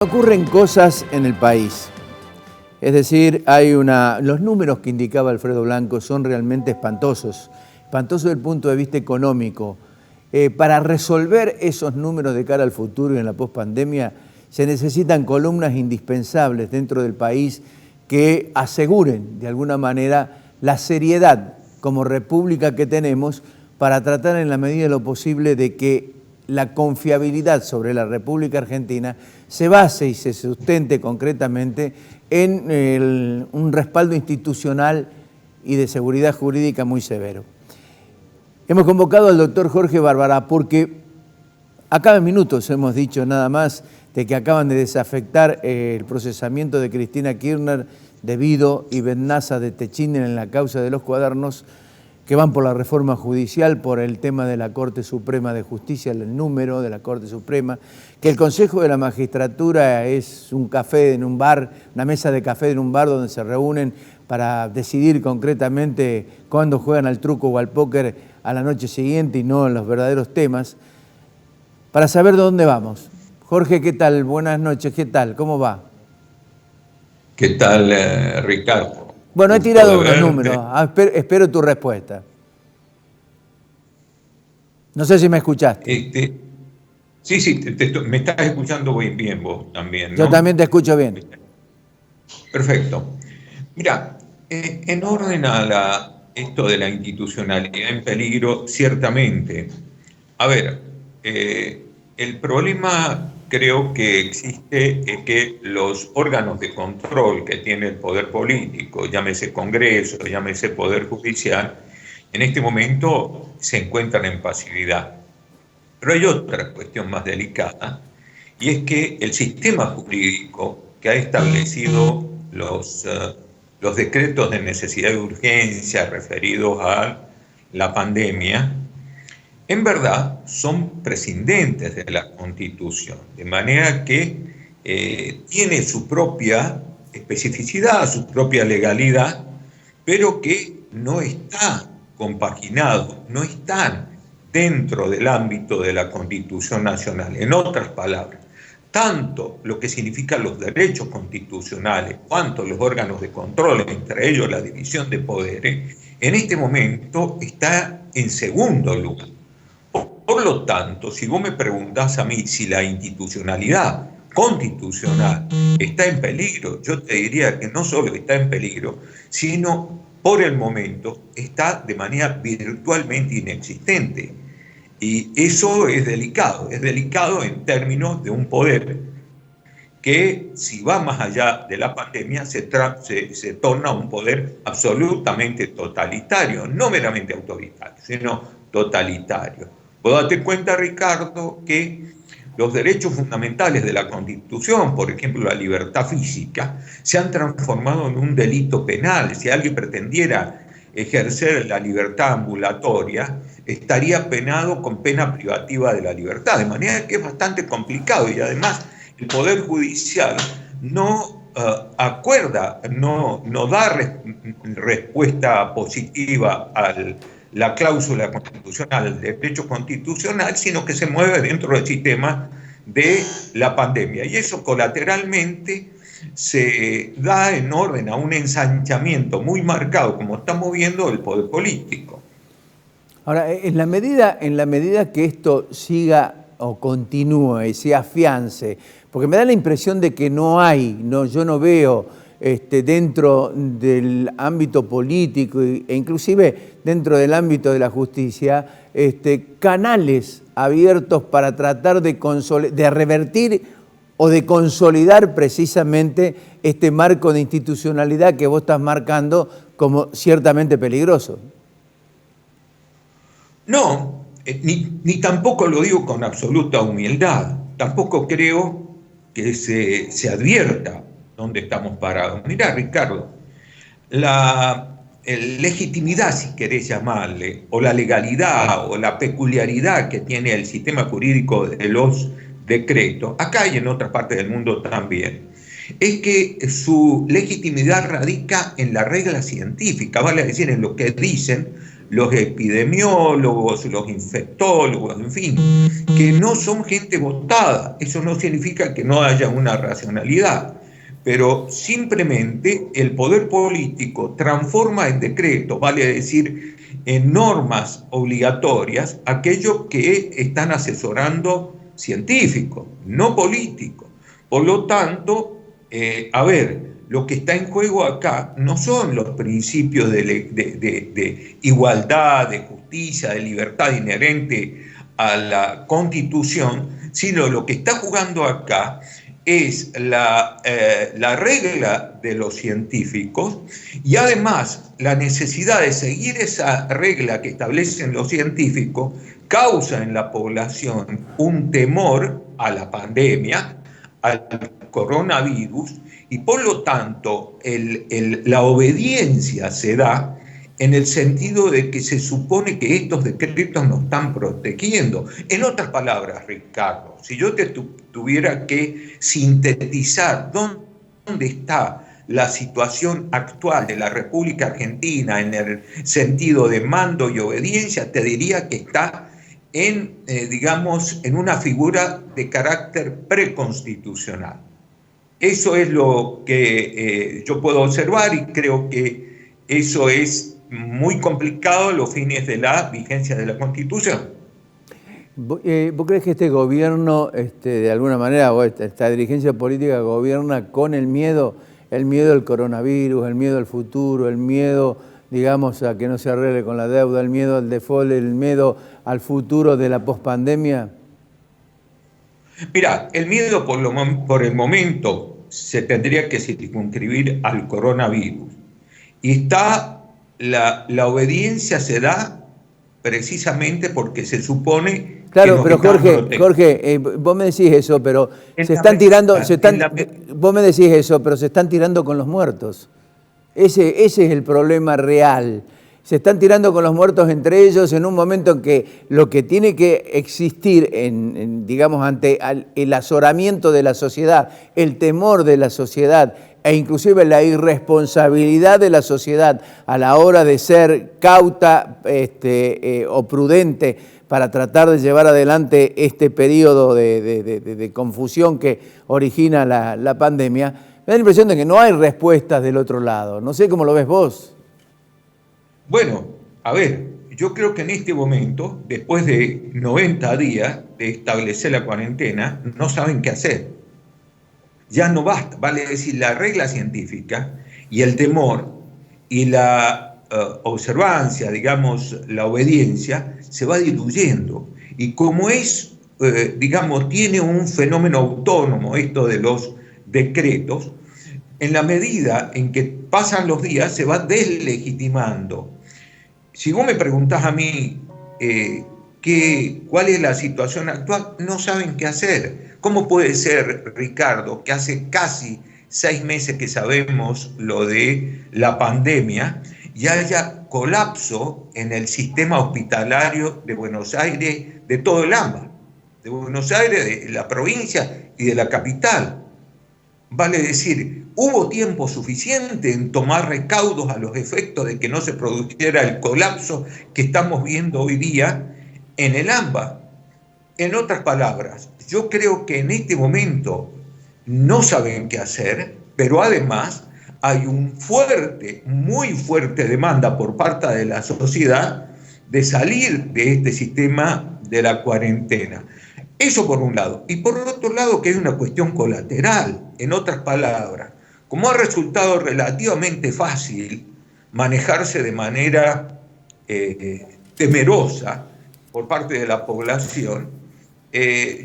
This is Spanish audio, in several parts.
Ocurren cosas en el país. Es decir, los números que indicaba Alfredo Blanco son realmente espantosos. Espantosos desde el punto de vista económico. Para resolver esos números de cara al futuro y en la pospandemia, se necesitan columnas indispensables dentro del país que aseguren, de alguna manera, la seriedad como república que tenemos para tratar en la medida de lo posible de que la confiabilidad sobre la República Argentina se base y se sustente concretamente en un respaldo institucional y de seguridad jurídica muy severo. Hemos convocado al doctor Jorge Barbará porque acá en minutos hemos dicho nada más de que acaban de desafectar el procesamiento de Cristina Kirchner debido y Bennaza de Techinen en la causa de los cuadernos que van por la reforma judicial, por el tema de la Corte Suprema de Justicia, el número de la Corte Suprema, que el Consejo de la Magistratura es un café en un bar, una mesa de café en un bar donde se reúnen para decidir concretamente cuándo juegan al truco o al póker a la noche siguiente y no en los verdaderos temas, para saber dónde vamos. Jorge, ¿qué tal? Buenas noches, ¿qué tal? ¿Cómo va? ¿Qué tal, Ricardo? Bueno, he tirado unos números, espero tu respuesta. No sé si me escuchaste. Sí, me estás escuchando bien vos también, ¿no? Yo también te escucho bien. Perfecto. Mira, en orden a esto de la institucionalidad en peligro, ciertamente. A ver, el problema creo que existe es que los órganos de control que tiene el poder político, llámese Congreso, llámese Poder Judicial, en este momento se encuentran en pasividad. Pero hay otra cuestión más delicada, y es que el sistema jurídico que ha establecido los decretos de necesidad y urgencia referidos a la pandemia, en verdad son prescindentes de la Constitución, de manera que tiene su propia especificidad, su propia legalidad, pero que no está compaginado, no están dentro del ámbito de la Constitución Nacional. En otras palabras, tanto lo que significan los derechos constitucionales cuanto los órganos de control, entre ellos la división de poderes, en este momento está en segundo lugar. Por lo tanto, si vos me preguntás a mí si la institucionalidad constitucional está en peligro, yo te diría que no solo está en peligro, sino por el momento está de manera virtualmente inexistente. Y eso es delicado en términos de un poder que, si va más allá de la pandemia, se torna un poder absolutamente totalitario, no meramente autoritario, sino totalitario. Vos date cuenta, Ricardo, que los derechos fundamentales de la Constitución, por ejemplo la libertad física, se han transformado en un delito penal. Si alguien pretendiera ejercer la libertad ambulatoria, estaría penado con pena privativa de la libertad, de manera que es bastante complicado. Y además el Poder Judicial no acuerda, no da respuesta positiva a la cláusula constitucional, el derecho constitucional, sino que se mueve dentro del sistema de la pandemia. Y eso colateralmente se da en orden a un ensanchamiento muy marcado, como estamos viendo, del poder político. Ahora, en la medida que esto siga o continúe y se afiance, porque me da la impresión de que yo no veo dentro del ámbito político e inclusive dentro del ámbito de la justicia, canales abiertos para tratar de revertir o de consolidar precisamente este marco de institucionalidad que vos estás marcando como ciertamente peligroso. No, ni tampoco lo digo con absoluta humildad. Tampoco creo que se advierta dónde estamos parados. Mirá, Ricardo, la legitimidad, si querés llamarle, o la legalidad o la peculiaridad que tiene el sistema jurídico de los decretos, acá y en otras partes del mundo también, es que su legitimidad radica en la regla científica, vale decir, en lo que dicen los epidemiólogos, los infectólogos, en fin, que no son gente votada. Eso no significa que no haya una racionalidad, pero simplemente el poder político transforma en decreto, vale decir, en normas obligatorias, aquello que están asesorando científicos, no políticos. Por lo tanto, lo que está en juego acá no son los principios de igualdad, de justicia, de libertad inherente a la Constitución, sino lo que está jugando acá es la regla de los científicos y además la necesidad de seguir esa regla que establecen los científicos causa en la población un temor a la pandemia, al coronavirus, y por lo tanto la obediencia se da en el sentido de que se supone que estos decretos nos están protegiendo. En otras palabras, Ricardo, si yo te tuviera que sintetizar dónde está la situación actual de la República Argentina en el sentido de mando y obediencia, te diría que está en una figura de carácter preconstitucional. Eso es lo que yo puedo observar y creo que eso es muy complicado a los fines de la vigencia de la Constitución. ¿Vos crees que este gobierno, de alguna manera, o esta dirigencia política gobierna con el miedo al coronavirus, el miedo al futuro, el miedo, digamos, a que no se arregle con la deuda, el miedo al default, el miedo al futuro de la pospandemia? Mira, el miedo por el momento se tendría que circunscribir al coronavirus. Y está la obediencia se da precisamente porque se supone... Claro, pero Jorge, vos me decís eso, pero vos me decís eso, pero se están tirando con los muertos. Ese es el problema real. Se están tirando con los muertos entre ellos en un momento en que lo que tiene que existir, digamos, ante el azoramiento de la sociedad, el temor de la sociedad e inclusive la irresponsabilidad de la sociedad a la hora de ser cauta o prudente para tratar de llevar adelante este periodo de confusión que origina la pandemia, me da la impresión de que no hay respuestas del otro lado. No sé cómo lo ves vos. Bueno, yo creo que en este momento, después de 90 días de establecer la cuarentena, no saben qué hacer. Ya no basta, vale decir, la regla científica y el temor y la observancia, digamos, la obediencia, se va diluyendo. Y como tiene un fenómeno autónomo esto de los decretos, en la medida en que pasan los días se va deslegitimando. Si vos me preguntás a mí cuál es la situación actual, no saben qué hacer. ¿Cómo puede ser, Ricardo, que hace casi 6 meses que sabemos lo de la pandemia y haya colapso en el sistema hospitalario de Buenos Aires, de todo el AMBA, de Buenos Aires, de la provincia y de la capital? Vale decir, ¿hubo tiempo suficiente en tomar recaudos a los efectos de que no se produjera el colapso que estamos viendo hoy día en el AMBA? En otras palabras, yo creo que en este momento no saben qué hacer, pero además hay muy fuerte demanda por parte de la sociedad de salir de este sistema de la cuarentena. Eso por un lado. Y por otro lado, que es una cuestión colateral. En otras palabras, como ha resultado relativamente fácil manejarse de manera temerosa por parte de la población,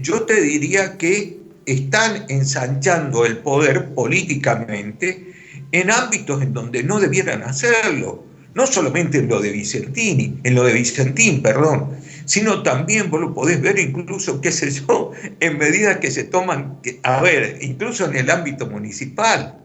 yo te diría que están ensanchando el poder políticamente en ámbitos en donde no debieran hacerlo. No solamente en lo de Vicentín, sino también vos lo podés ver incluso, qué sé yo, en medidas que se toman, incluso en el ámbito municipal.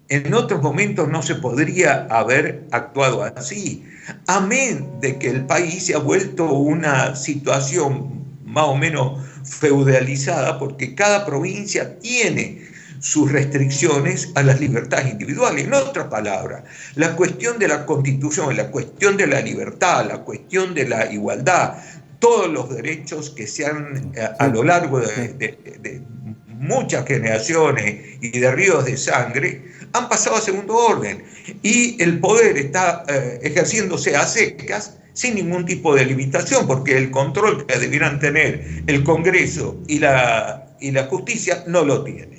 En otros momentos no se podría haber actuado así, amén de que el país se ha vuelto una situación más o menos feudalizada, porque cada provincia tiene sus restricciones a las libertades individuales. En otras palabras, la cuestión de la Constitución, la cuestión de la libertad, la cuestión de la igualdad, todos los derechos que se han a lo largo de muchas generaciones y de ríos de sangre han pasado a segundo orden, y el poder está ejerciéndose a secas sin ningún tipo de limitación, porque el control que debieran tener el Congreso y la justicia no lo tiene.